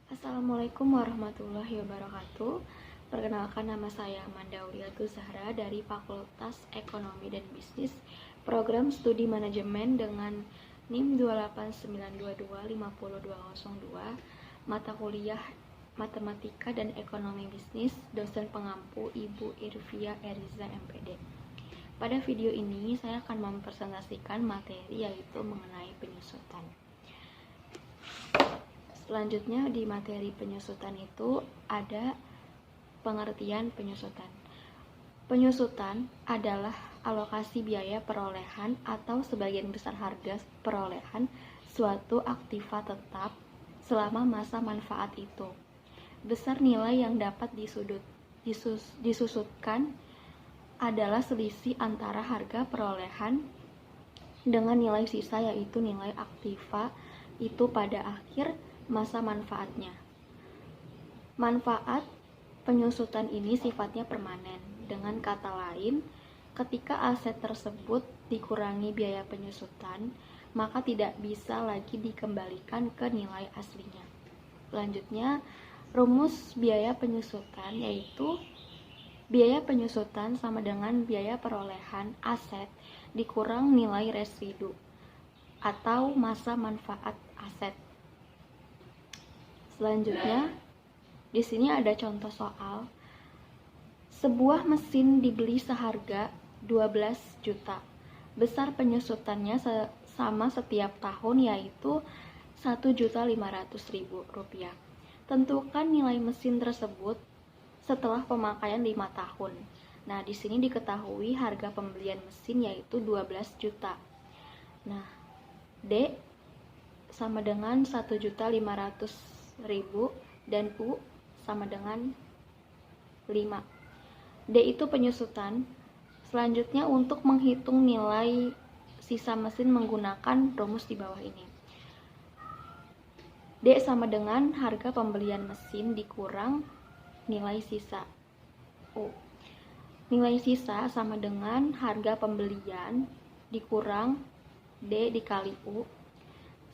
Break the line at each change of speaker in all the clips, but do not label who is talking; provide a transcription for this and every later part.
Assalamualaikum warahmatullahi wabarakatuh. Perkenalkan, nama saya Amanda Auliatul Zahra dari Fakultas Ekonomi dan Bisnis, Program Studi Manajemen dengan NIM 289225002, mata kuliah Matematika dan Ekonomi Bisnis, dosen pengampu Ibu Irvia Eriza MPD. Pada video ini saya akan mempresentasikan materi yaitu mengenai penyusutan. Selanjutnya di materi penyusutan itu ada pengertian penyusutan. Penyusutan adalah alokasi biaya perolehan atau sebagian besar harga perolehan suatu aktiva tetap selama masa manfaat itu. Besar nilai yang dapat disusutkan adalah selisih antara harga perolehan dengan nilai sisa, yaitu nilai aktiva itu pada akhir masa manfaatnya. Manfaat penyusutan ini sifatnya permanen. Dengan kata lain, ketika aset tersebut dikurangi biaya penyusutan, maka tidak bisa lagi dikembalikan ke nilai aslinya. Selanjutnya, rumus biaya penyusutan yaitu biaya penyusutan sama dengan biaya perolehan aset dikurang nilai residu atau masa manfaat aset. Selanjutnya, di sini ada contoh soal. Sebuah mesin dibeli seharga 12 juta. Besar penyusutannya sama setiap tahun yaitu Rp1.500.000. Tentukan nilai mesin tersebut setelah pemakaian 5 tahun. Nah, di sini diketahui harga pembelian mesin yaitu 12 juta. Nah, D sama dengan 1.500.000 dan U sama dengan 5. D itu penyusutan. Selanjutnya, untuk menghitung nilai sisa mesin menggunakan rumus di bawah ini. D sama dengan harga pembelian mesin dikurang nilai sisa U. Nilai sisa sama dengan harga pembelian dikurang D dikali U.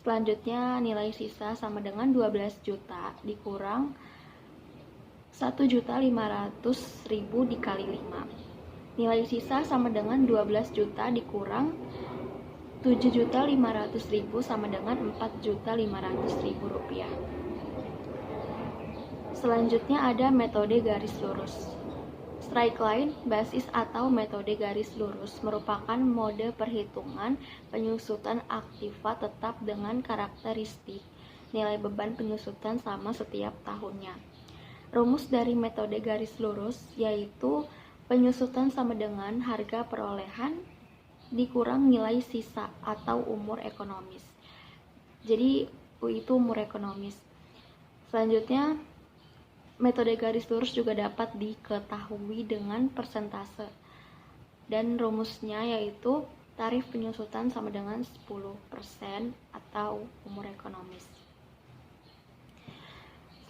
Selanjutnya, nilai sisa sama dengan 12 juta dikurang 1.500.000 dikali 5. Nilai sisa sama dengan 12 juta dikurang 7.500.000 sama dengan 4.500.000 rupiah. Selanjutnya ada metode garis lurus. Straight line, basis atau metode garis lurus merupakan mode perhitungan penyusutan aktiva tetap dengan karakteristik nilai beban penyusutan sama setiap tahunnya. Rumus dari metode garis lurus yaitu penyusutan sama dengan harga perolehan dikurang nilai sisa atau umur ekonomis. Jadi U itu umur ekonomis. Selanjutnya, metode garis lurus juga dapat diketahui dengan persentase, dan rumusnya yaitu tarif penyusutan sama dengan 10% atau umur ekonomis.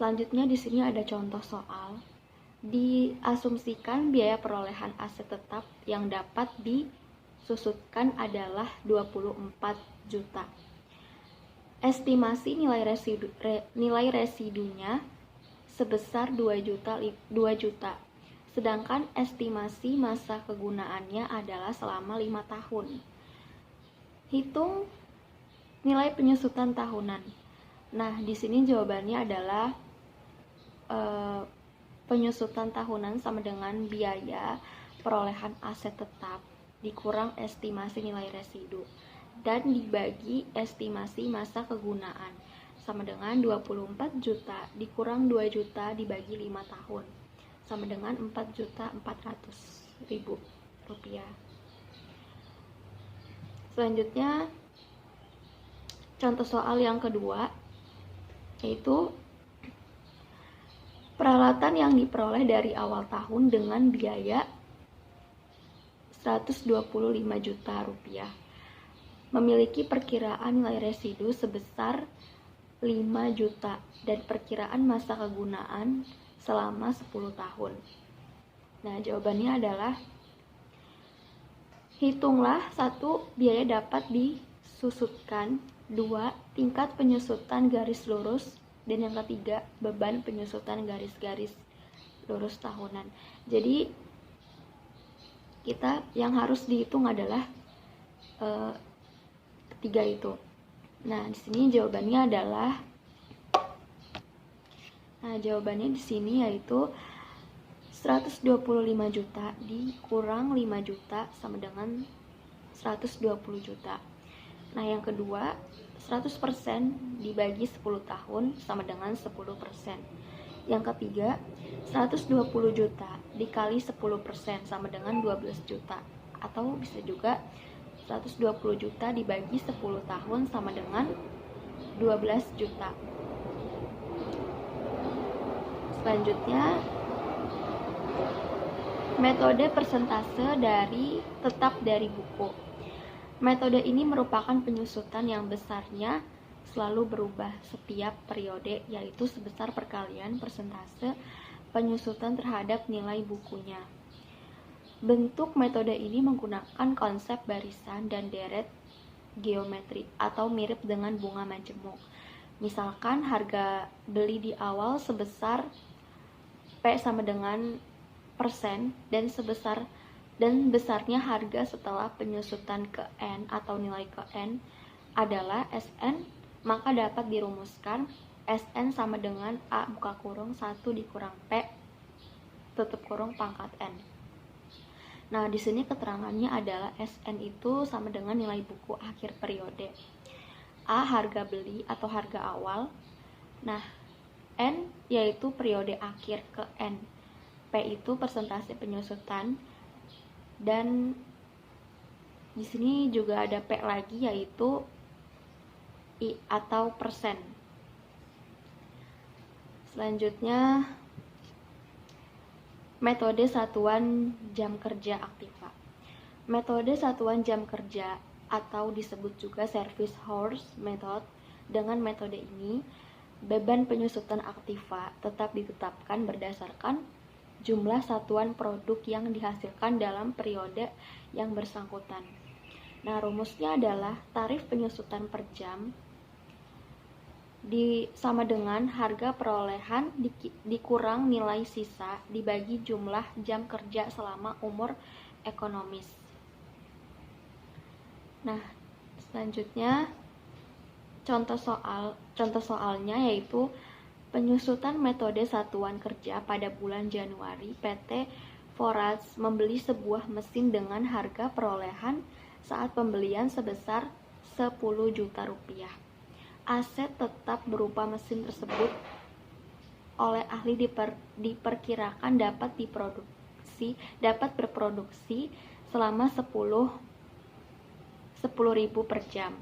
Selanjutnya di sini ada contoh soal. Diasumsikan biaya perolehan aset tetap yang dapat disusutkan adalah 24 juta. Estimasi nilai residunya sebesar 2 juta. Sedangkan estimasi masa kegunaannya adalah selama 5 tahun. Hitung nilai penyusutan tahunan. Nah, di sini jawabannya adalah penyusutan tahunan sama dengan biaya perolehan aset tetap dikurang estimasi nilai residu dan dibagi estimasi masa kegunaan sama dengan 24 juta dikurang 2 juta dibagi 5 tahun sama dengan 4.400.000 rupiah. Selanjutnya, contoh soal yang kedua yaitu peralatan yang diperoleh dari awal tahun dengan biaya 125 juta rupiah memiliki perkiraan nilai residu sebesar 5 juta dan perkiraan masa kegunaan selama 10 tahun. Nah, jawabannya adalah hitunglah 1. Biaya dapat disusutkan, 2. Tingkat penyusutan garis lurus Dan yang ketiga, beban penyusutan garis-garis lurus tahunan. Jadi kita yang harus dihitung adalah ketiga itu. Nah, di sini jawabannya adalah di sini yaitu 125 juta dikurang 5 juta sama dengan 120 juta. Nah, yang kedua, 100% dibagi 10 tahun sama dengan 10%. Yang ketiga, 120 juta dikali 10% sama dengan 12 juta. Atau bisa juga 120 juta dibagi 10 tahun sama dengan 12 juta. Selanjutnya, metode persentase tetap dari buku. Metode ini merupakan penyusutan yang besarnya selalu berubah setiap periode, yaitu sebesar perkalian persentase penyusutan terhadap nilai bukunya. Bentuk metode ini menggunakan konsep barisan dan deret geometri atau mirip dengan bunga majemuk. Misalkan harga beli di awal sebesar P sama dengan persen dan besarnya harga setelah penyusutan ke N atau nilai ke N adalah Sn, maka dapat dirumuskan Sn sama dengan A buka kurung 1 dikurang P tutup kurung pangkat N. Nah, di sini keterangannya adalah Sn itu sama dengan nilai buku akhir periode. A harga beli atau harga awal. Nah, N yaitu periode akhir ke N. P itu persentase penyusutan, dan di sini juga ada P lagi yaitu I atau persen. Selanjutnya, metode satuan jam kerja aktiva. Metode satuan jam kerja atau disebut juga service hours method. Dengan metode ini, beban penyusutan aktiva tetap ditetapkan berdasarkan jumlah satuan produk yang dihasilkan dalam periode yang bersangkutan. Nah, rumusnya adalah tarif penyusutan per jam sama dengan harga perolehan dikurang nilai sisa dibagi jumlah jam kerja selama umur ekonomis. Nah, selanjutnya contoh soalnya yaitu penyusutan metode satuan kerja pada bulan Januari. PT Forage membeli sebuah mesin dengan harga perolehan saat pembelian sebesar 10 juta rupiah. Aset tetap berupa mesin tersebut oleh ahli diperkirakan dapat berproduksi selama 10.000 per jam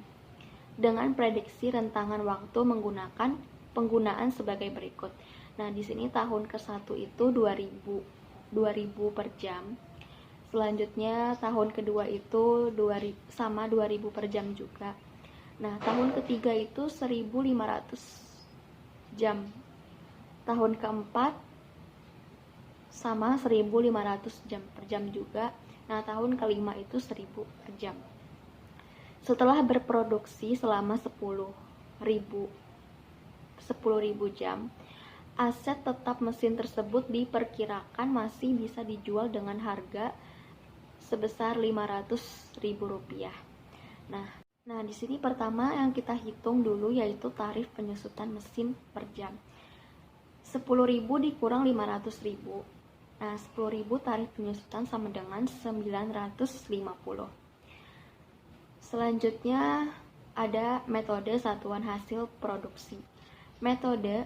dengan prediksi rentangan waktu menggunakan penggunaan sebagai berikut. Nah, di sini tahun ke-1 itu 2000 per jam. Selanjutnya tahun kedua itu 2000 per jam juga. Nah, tahun ketiga itu 1.500 jam. Tahun keempat sama 1.500 jam per jam juga. Nah, tahun kelima itu 1.000 per jam. Setelah berproduksi selama 10.000 jam, aset tetap mesin tersebut diperkirakan masih bisa dijual dengan harga sebesar Rp500.000. Nah, di sini pertama yang kita hitung dulu yaitu tarif penyusutan mesin per jam. 10.000 dikurang 500.000. Nah, 10.000 tarif penyusutan sama dengan 950. Selanjutnya ada metode satuan hasil produksi. Metode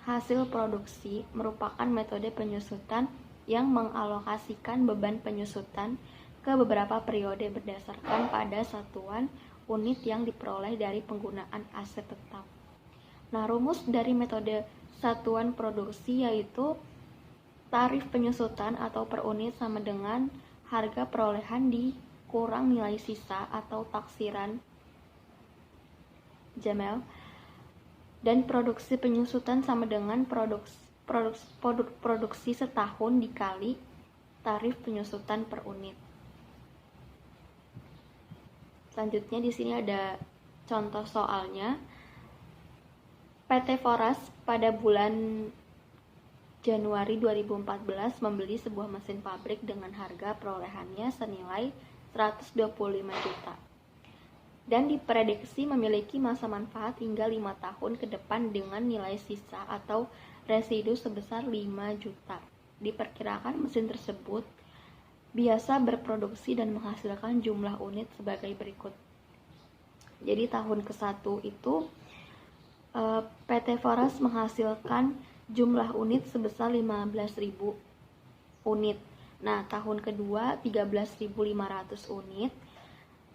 hasil produksi merupakan metode penyusutan yang mengalokasikan beban penyusutan ke beberapa periode berdasarkan pada satuan unit yang diperoleh dari penggunaan aset tetap. Nah, rumus dari metode satuan produksi yaitu tarif penyusutan atau per unit sama dengan harga perolehan dikurang nilai sisa atau taksiran Jamel, dan produksi penyusutan sama dengan produksi setahun dikali tarif penyusutan per unit. Selanjutnya di sini ada contoh soalnya. PT Foras pada bulan Januari 2014 membeli sebuah mesin pabrik dengan harga perolehannya senilai 125 juta dan diprediksi memiliki masa manfaat hingga 5 tahun ke depan dengan nilai sisa atau residu sebesar 5 juta. Diperkirakan mesin tersebut biasa berproduksi dan menghasilkan jumlah unit sebagai berikut. Jadi tahun ke-1 itu PT Foras menghasilkan jumlah unit sebesar 15.000 unit. Nah, tahun kedua 13.500 unit,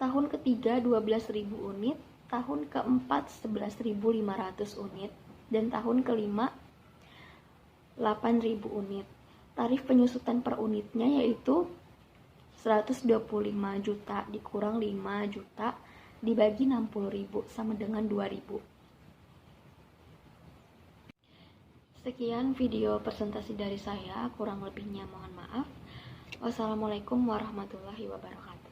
tahun ketiga 12.000 unit, tahun keempat 11.500 unit, dan tahun kelima 8.000 unit. Tarif penyusutan per unitnya yaitu 125 juta dikurang 5 juta dibagi 60.000 sama dengan 2.000. Sekian video presentasi dari saya, kurang lebihnya mohon maaf. Wassalamualaikum warahmatullahi wabarakatuh.